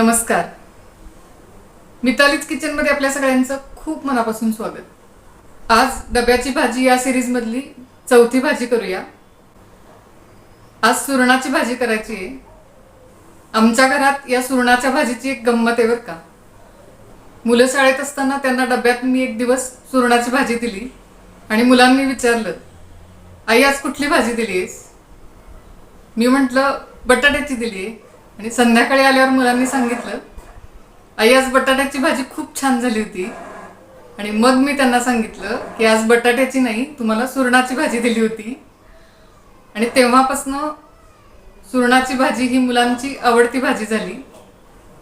नमस्कार. मितालीज किचनमध्ये आपल्या सगळ्यांचं खूप मनापासून स्वागत. आज डब्याची भाजी या सिरीज मधली चौथी भाजी करूया. आज सुरणाची भाजी करायची आहे. आमच्या घरात या सुरणाच्या भाजीची एक गंमत आहे बरं का. मुलं शाळेत असताना त्यांना डब्यात मी एक दिवस सुरणाची भाजी दिली आणि मुलांनी विचारलं, आई आज कुठली भाजी दिली आहेस? मी म्हटलं बटाट्याची दिली आहे. आणि संध्याकाळी आल्यावर मुलांनी सांगितलं, आई आज बटाट्याची भाजी खूप छान झाली होती. आणि मग मी त्यांना सांगितलं की आज बटाट्याची नाही, तुम्हाला सुरणाची भाजी दिली होती. आणि तेव्हापासनं सुरणाची भाजी ही मुलांची आवडती भाजी झाली.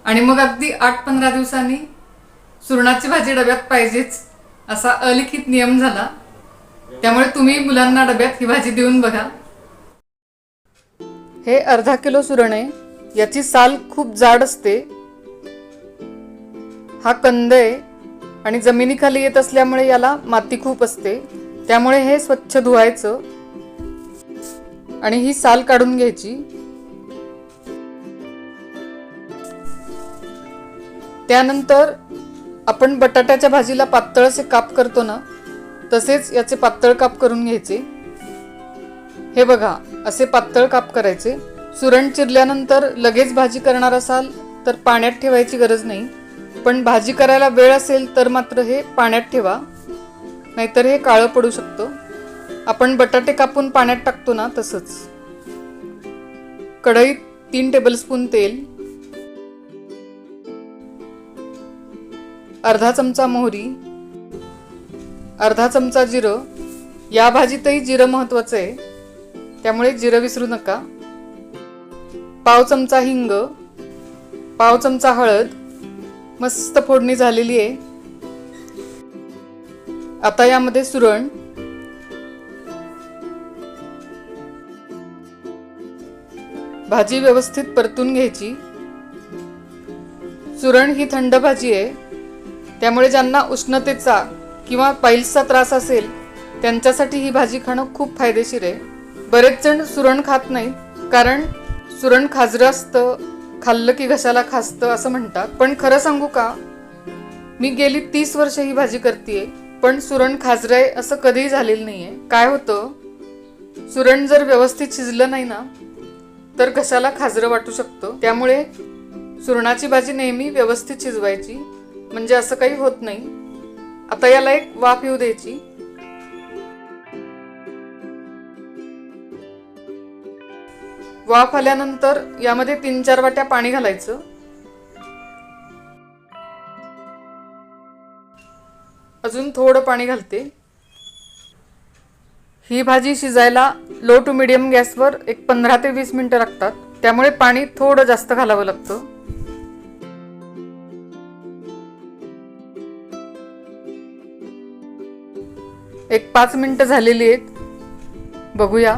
आणि मग अगदी 8-15 दिवसांनी सुरणाची भाजी डब्यात पाहिजेच असा अलिखित नियम झाला. त्यामुळे तुम्ही मुलांना डब्यात ही भाजी देऊन बघा. हे अर्धा किलो सुरण आहे. याची साल खूप जाड असते. हा कंद आहे आणि जमिनीखाली येत असल्यामुळे याला माती खूप असते. त्यामुळे हे स्वच्छ धुवायचं आणि ही साल काढून घ्यायची. त्यानंतर आपण बटाट्याच्या भाजीला पातळ असे काप करतो ना, तसेच याचे पातळ काप करून घ्यायचे. हे बघा, असे पातळ काप करायचे. सुरण चिरल्यानंतर लगेच भाजी करणार असाल तर पाण्यात ठेवायची गरज नाही, पण भाजी करायला वेळ असेल तर मात्र हे पाण्यात ठेवा, नाहीतर हे काळं पडू शकतं. आपण बटाटे कापून पाण्यात टाकतो ना, तसंच. कढईत 3 टेबलस्पून तेल, अर्धा चमचा मोहरी, अर्धा चमचा जिरं. या भाजीतही जिरं महत्वाचं आहे, त्यामुळे जिरं विसरू नका. पाव चमचा हिंग, पाव चमचा हळद. मस्त फोडणी झालेली आहे. आता यामध्ये सुरण, भाजी व्यवस्थित परतून घ्यायची. सुरण ही थंड भाजी आहे, त्यामुळे ज्यांना उष्णतेचा किंवा पाईल्सचा त्रास असेल त्यांच्यासाठी ही भाजी खाणं खूप फायदेशीर आहे. बरेच जण सुरण खात नाहीत, कारण सुरण खाजरं असतं, खाल्लं की घशाला खाजतं असं म्हणतात. पण खरं सांगू का, मी गेली 30 वर्ष ही भाजी करतेय, पण सुरण खाजरंय असं कधीही झालेलं नाहीये. काय होतं, सुरण जर व्यवस्थित शिजलं नाही ना तर घशाला खाजरं वाटू शकतं. त्यामुळे सुरणाची भाजी नेहमी व्यवस्थित शिजवायची, म्हणजे असं काही होत नाही. आता याला एक वाफ येऊ द्यायची. वाफ आल्यानंतर यामध्ये 3-4 वाट्या पाणी घालायचं. अजून थोडं पाणी घालते. ही भाजी शिजायला लो टू मीडियम गॅसवर एक 15 ते 20 मिनिटं लागतात. त्यामुळे पाणी थोडं जास्त घालावं लागतं. एक 5 मिनिटं झालेली आहेत, बघूया.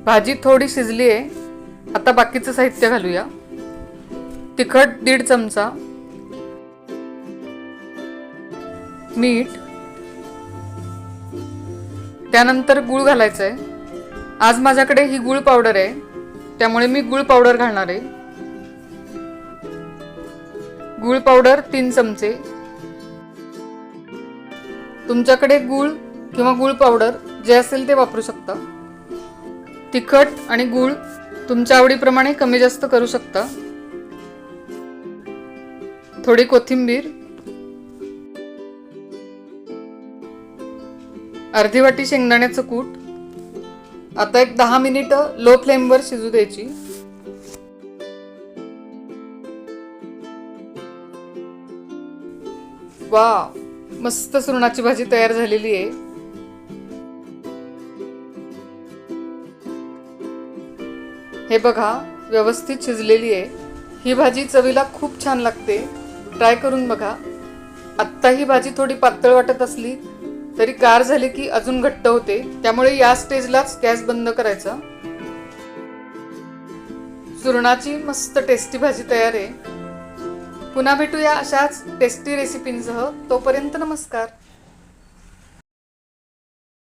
भाजी थोडी शिजली आहे. आता बाकीचं साहित्य घालूया. तिखट 1.5 चमचा, मीठ, त्यानंतर गूळ घालायचं आहे. आज माझ्याकडे ही गूळ पावडर आहे, त्यामुळे मी गूळ पावडर घालणार आहे. गूळ पावडर 3 चमचे. तुमच्याकडे गूळ किंवा गूळ पावडर जे असेल ते वापरू शकता. तिखट आणि गूळ तुमच्या आवडीप्रमाणे कमी जास्त करू शकता. थोडी कोथिंबीर, अर्धी वाटी शेंगदाण्याचं कूट. आता एक 10 मिनिटं लो फ्लेमवर शिजू द्यायची. वाव, मस्त सुरणाची भाजी तयार झालेली आहे. हे बघा, व्यवस्थित शिजलेली आहे. ही भाजी चवीला खूप छान लागते, ट्राय करून बघा. आत्ता ही भाजी थोडी पातळ वाटत असली तरी गार झाली की अजून घट्ट होते, त्यामुळे या स्टेजलाच गॅस बंद करायचा. सुरणाची मस्त टेस्टी भाजी तयार आहे. पुन्हा भेटूया अशाच टेस्टी रेसिपींसह. तोपर्यंत नमस्कार.